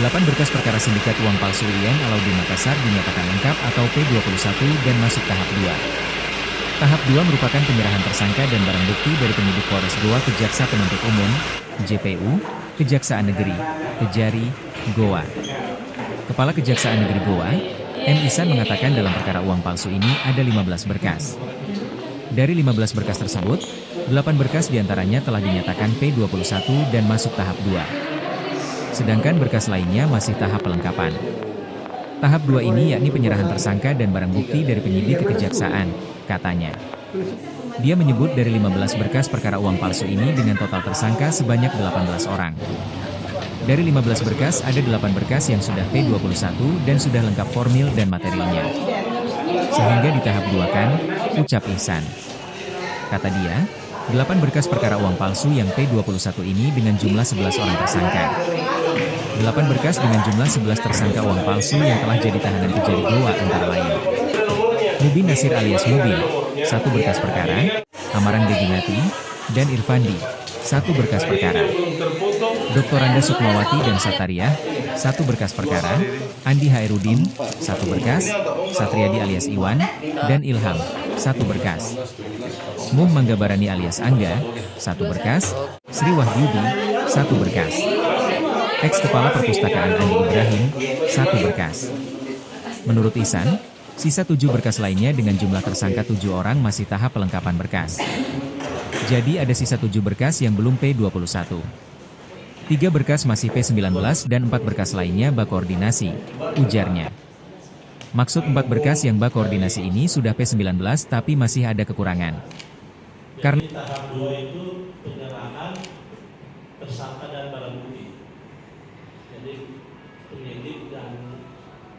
8 berkas perkara sindikat uang palsu Yen Alaudin Makassar dinyatakan lengkap atau P21 dan masuk tahap 2. Tahap 2 merupakan penyerahan tersangka dan barang bukti dari penyidik Polres Goa ke Jaksa Penuntut Umum, JPU, Kejaksaan Negeri, Kejari, Goa. Kepala Kejaksaan Negeri Goa, M. Ihsan mengatakan dalam perkara uang palsu ini ada 15 berkas. Dari 15 berkas tersebut, 8 berkas diantaranya telah dinyatakan P21 dan masuk tahap 2. Sedangkan berkas lainnya masih tahap pelengkapan. Tahap 2 ini yakni penyerahan tersangka dan barang bukti dari penyidik ke kejaksaan, katanya. Dia menyebut dari 15 berkas perkara uang palsu ini dengan total tersangka sebanyak 18 orang. Dari 15 berkas ada 8 berkas yang sudah P21 dan sudah lengkap formil dan materinya. Sehingga di tahap 2 kan, ucap Ihsan. Kata dia, 8 berkas perkara uang palsu yang P21 ini dengan jumlah 11 orang tersangka. 8 berkas dengan jumlah 11 tersangka uang palsu yang telah jadi tahanan Kejari Goa antara lain. Mubin Nasir alias Mubin, 1 berkas perkara, Amaran Deginati, dan Irfandi, 1 berkas perkara. Dr. Anda Sukmawati dan Satariah, 1 berkas perkara, Andi Hairudin, 1 berkas, Satriadi alias Iwan, dan Ilham, 1 berkas. Muh Manggabarani alias Angga, 1 berkas, Sri Wahyudi, 1 berkas. Ex-Kepala Perpustakaan Andi Ibrahim, 1 berkas. Menurut Ihsan, sisa 7 berkas lainnya dengan jumlah tersangka 7 orang masih tahap pelengkapan berkas. Jadi ada sisa 7 berkas yang belum P21. 3 berkas masih P19 dan 4 berkas lainnya bak koordinasi, ujarnya. Maksud 4 berkas yang bak koordinasi ini sudah P19 tapi masih ada kekurangan. Karena tahap 2 itu penyerahan tersangka dan barang bukti. Jadi penyidik dan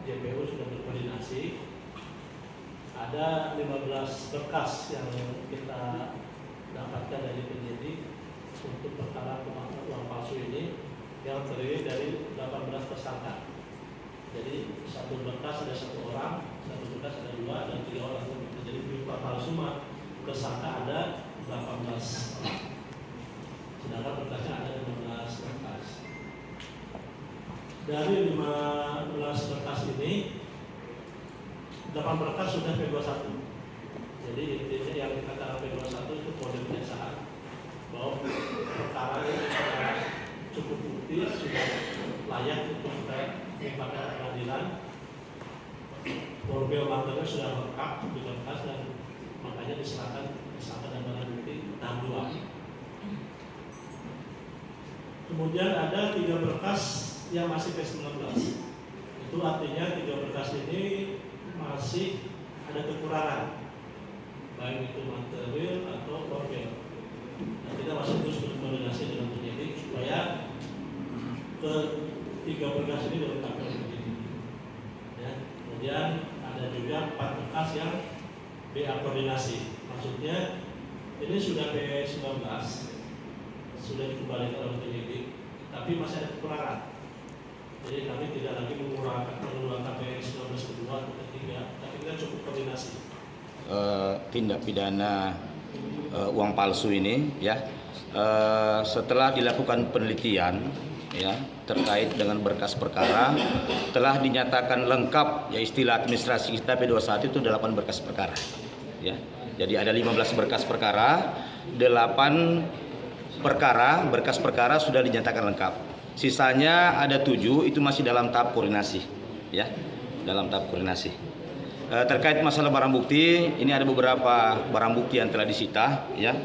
JPU sudah berkoordinasi. Ada 15 berkas yang kita dapatkan dari penyidik untuk perkara uang palsu ini yang terdiri dari 18 tersangka. Jadi 1 berkas ada 1 orang, 1 berkas ada 2 dan 3 orang. Jadi total suma tersangka ada 18 orang. Sedangkan berkasnya ada 15 berkas. Dari 15 berkas ini 8 berkas sudah P21. Jadi intinya yang dikatakan P21 itu kode penyiasaan bahwa perkara ini cukup bukti, sudah layak untuk kita limpahkan ke pengadilan. Formil material sudah lengkap di berkas dan makanya diserahkan tersangka dan barang bukti tahap 2. Kemudian ada 3 berkas yang masih P19. Itu artinya 3 berkas ini masih ada kekurangan, baik itu material atau formil. Dan kita masih terus berkoordinasi dengan penyidik supaya ke-3 berkas ini dilengkapi oleh penyidik. Ya. Kemudian ada juga 4 berkas yang BA koordinasi. Maksudnya ini sudah P19, sudah dikembalikan oleh penyidik, tapi masih ada kekurangan. Jadi kami tidak lagi mengeluarkan P19 kedua atau ketiga, tapi kita cukup koordinasi. Tindak pidana uang palsu ini, ya, setelah dilakukan penelitian, ya, terkait dengan berkas perkara, telah dinyatakan lengkap, ya, istilah administrasi kita P21 itu 8 berkas perkara, ya. Jadi ada 15 berkas perkara, 8 berkas perkara sudah dinyatakan lengkap. Sisanya ada 7 itu masih dalam tahap koordinasi, ya, dalam tahap koordinasi. Terkait masalah barang bukti, ini ada beberapa barang bukti yang telah disita, ya.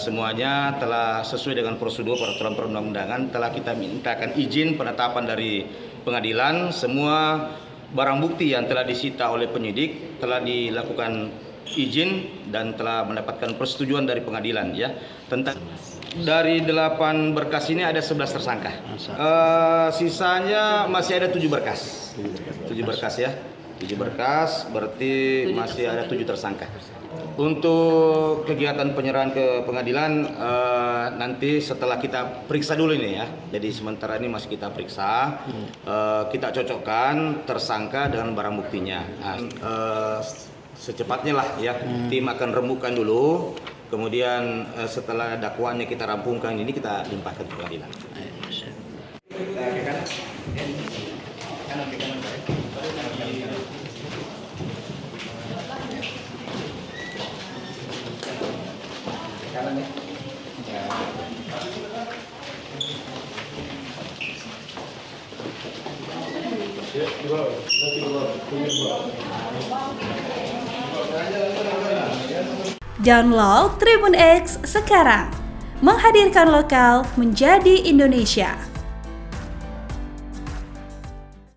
Semuanya telah sesuai dengan prosedur peraturan perundang-undangan. Telah kita mintakan izin penetapan dari pengadilan. Semua barang bukti yang telah disita oleh penyidik telah dilakukan izin dan telah mendapatkan persetujuan dari pengadilan, ya. Tentang dari 8 berkas ini ada 11 tersangka. Sisanya masih ada 7 berkas. 7 berkas, ya. 7 berkas berarti masih ada 7 tersangka. Untuk kegiatan penyerahan ke pengadilan nanti setelah kita periksa dulu ini, ya. Jadi sementara ini masih kita periksa, kita cocokkan tersangka dengan barang buktinya. Secepatnya lah, ya. Tim akan rembukan dulu. Kemudian setelah dakwaannya kita rampungkan ini kita limpahkan ke pengadilan. Download Tribun X sekarang. Menghadirkan lokal menjadi Indonesia.